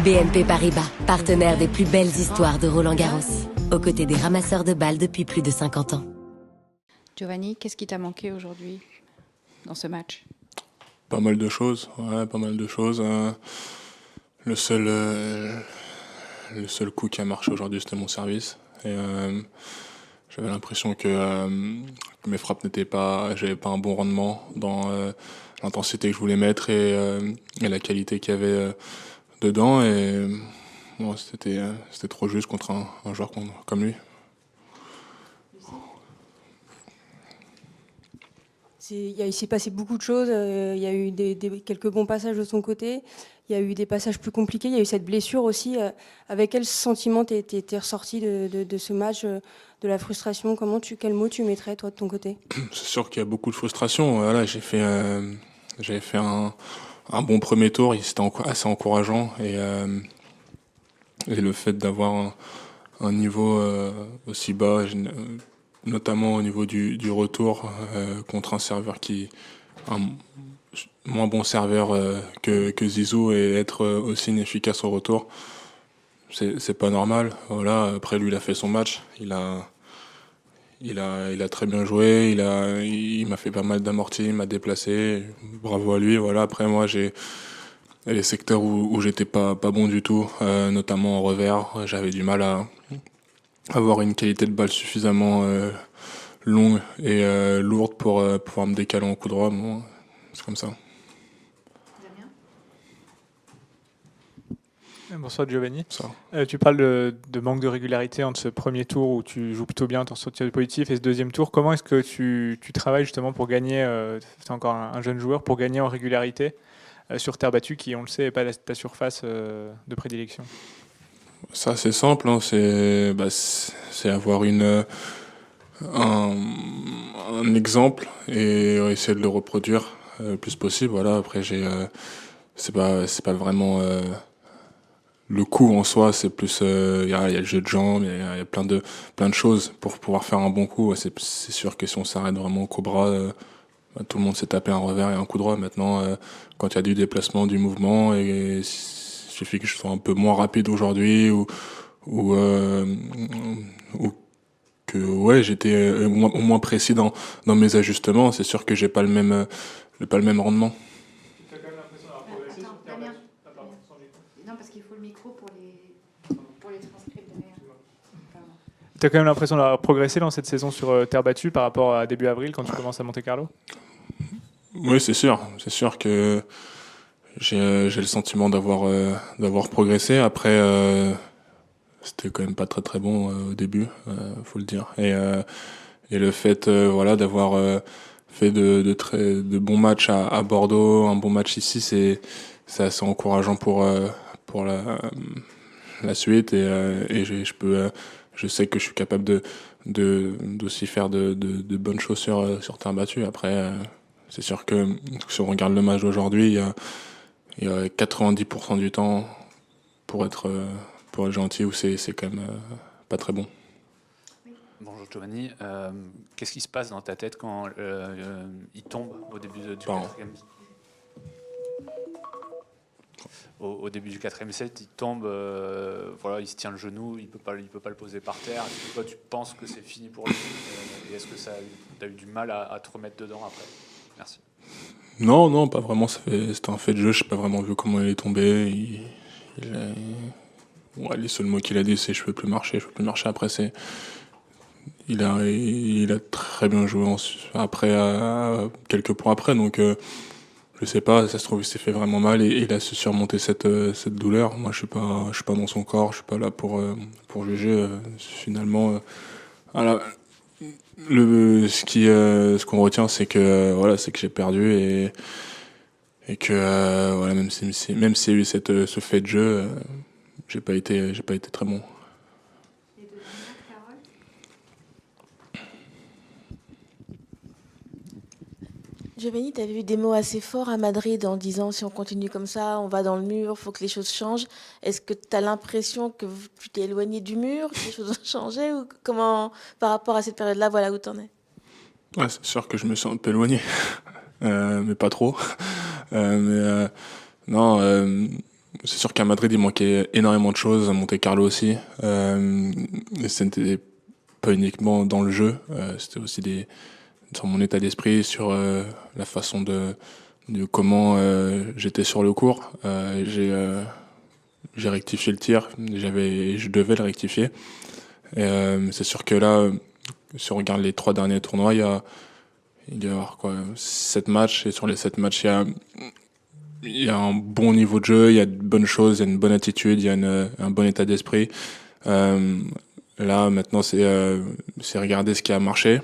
BNP Paribas, partenaire des plus belles histoires de Roland-Garros, aux côtés des ramasseurs de balles depuis plus de 50 ans. Giovanni, qu'est-ce qui t'a manqué aujourd'hui dans ce match? Pas mal de choses, ouais, pas mal de choses. Le seul coup qui a marché aujourd'hui, c'était mon service. Et j'avais l'impression que mes frappes j'avais pas un bon rendement dans l'intensité que je voulais mettre et la qualité qu'il y avait dedans. Et bon, c'était trop juste contre un joueur comme lui. Il s'est passé beaucoup de choses. Il y a eu quelques bons passages de son côté. Il y a eu des passages plus compliqués. Il y a eu cette blessure aussi. Avec quel sentiment t'es ressorti de ce match, de la frustration? Quel mot tu mettrais, toi, de ton côté? C'est sûr qu'il y a beaucoup de frustration. Voilà, j'avais fait un bon premier tour. C'était assez encourageant. Et le fait d'avoir un niveau aussi bas, notamment au niveau du retour contre un serveur un moins bon serveur que Zizou, et être aussi inefficace au retour, c'est pas normal. Voilà, après lui il a fait son match, il a très bien joué, il m'a fait pas mal d'amortis, il m'a déplacé, bravo à lui. Voilà, après moi j'ai les secteurs où j'étais pas bon du tout, notamment en revers, j'avais du mal à avoir une qualité de balle suffisamment longue et lourde pour pouvoir me décaler en coup droit. Bon, c'est comme ça. Bonsoir Giovanni. Ça. Tu parles de manque de régularité entre ce premier tour où tu joues plutôt bien, ton sortir du positif, et ce deuxième tour. Comment est-ce que tu travailles justement pour gagner, tu es encore un jeune joueur, pour gagner en régularité sur terre battue qui, on le sait, n'est pas ta surface de prédilection? Ça, c'est simple, hein, c'est avoir un exemple et essayer de le reproduire le plus possible. Voilà, après c'est pas vraiment le coup en soi, c'est plus il y a le jeu de jambes, il y a plein de choses pour pouvoir faire un bon coup. C'est sûr que si on s'arrête vraiment au cobra, tout le monde s'est tapé un revers et un coup droit. Maintenant, quand il y a du déplacement, du mouvement, et il suffit que je sois un peu moins rapide aujourd'hui ou que ouais, j'étais au moins précis dans mes ajustements, c'est sûr que j'ai pas le même rendement. Tu as quand même l'impression d'avoir progressé sur terre battue. Non, parce qu'il faut le micro pour les transcripts derrière. Tu as quand même l'impression d'avoir progressé dans cette saison sur terre battue par rapport à début avril quand tu commences à Monte-Carlo? Oui, c'est sûr que j'ai le sentiment d'avoir progressé. Après c'était quand même pas très très bon au début, faut le dire. Et le fait voilà d'avoir fait de bons matchs à Bordeaux, un bon match ici, c'est assez encourageant pour la suite, et je sais que je suis capable d'aussi faire de bonnes choses sur terre battue. Après c'est sûr que si on regarde le match d'aujourd'hui, il y a 90% du temps pour être gentil, où c'est quand même pas très bon. Bonjour Giovanni, qu'est-ce qui se passe dans ta tête quand il tombe au début du quatrième? Au début du quatrième set, il tombe, voilà, il se tient le genou, il peut pas le poser par terre. Est-ce que toi tu penses que c'est fini pour lui, et est-ce que tu as eu du mal à te remettre dedans après? Merci. Non, pas vraiment. C'était un fait de jeu. Je n'ai pas vraiment vu comment il est tombé. Ouais, les seuls mots qu'il a dit, c'est je peux plus marcher. Après, il a très bien joué après, quelques points après. Donc, je sais pas. Ça se trouve, il s'est fait vraiment mal et il a su surmonter cette douleur. Moi, je suis pas dans son corps. Je suis pas là pour juger. Finalement, voilà. Ce qu'on retient, c'est que voilà, c'est que j'ai perdu, et que voilà, même s'il y a eu ce fait de jeu, j'ai pas été très bon. Giovanni, tu avais eu des mots assez forts à Madrid en disant si on continue comme ça, on va dans le mur, il faut que les choses changent. Est-ce que tu as l'impression que tu t'es éloigné du mur, que les choses ont changé, ou comment, par rapport à cette période-là, voilà où tu en es? Ouais, c'est sûr que je me suis un peu éloigné, mais pas trop. Non, c'est sûr qu'à Madrid, il manquait énormément de choses, à Monte-Carlo aussi. Et c'était pas uniquement dans le jeu, c'était aussi sur mon état d'esprit, sur la façon de comment j'étais sur le court. J'ai rectifié le tir, je devais le rectifier. Et c'est sûr que là, si on regarde les 3 derniers tournois, il doit y avoir 7 matchs, et sur les 7 matchs, il y a un bon niveau de jeu, il y a de bonnes choses, il y a une bonne attitude, il y a un bon état d'esprit. Là, maintenant, c'est regarder ce qui a marché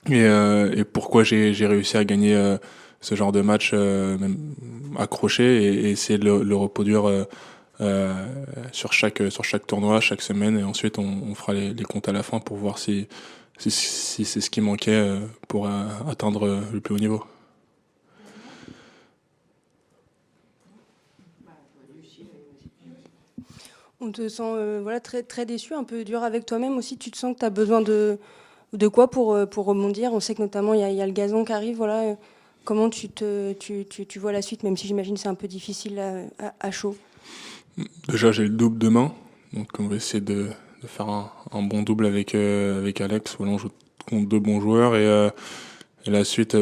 et pourquoi j'ai réussi à gagner ce genre de match, même accroché, et essayer de le reproduire sur chaque tournoi, chaque semaine, et ensuite on fera les comptes à la fin pour voir si c'est ce qui manquait pour atteindre le plus haut niveau. On te sent voilà, très, très déçu, un peu dur avec toi-même aussi. Tu te sens que tu as besoin de quoi pour rebondir? On sait que notamment il y a le gazon qui arrive. Voilà. Comment tu vois la suite, même si j'imagine que c'est un peu difficile à chaud? Déjà, j'ai le double demain, donc on va essayer de faire un bon double avec Alex. Voilà, on joue contre 2 bons joueurs, et la suite,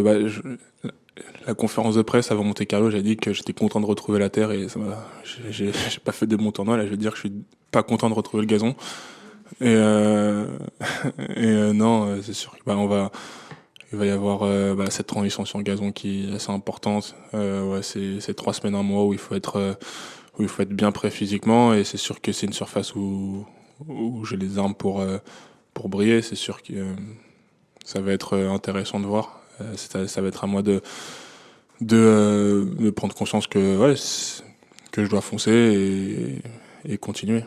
la conférence de presse avant Monte-Carlo, j'ai dit que j'étais content de retrouver la terre, et j'ai pas fait de bons tournois. Là, je vais dire que je suis pas content de retrouver le gazon. Et non, c'est sûr qu'il va y avoir cette transition sur le gazon qui est assez importante. C'est 3 semaines, un mois où il faut être bien prêt physiquement, et c'est sûr que c'est une surface où j'ai les armes pour briller. C'est sûr que ça va être intéressant de voir. Ça va être à moi de prendre conscience que je dois foncer et continuer.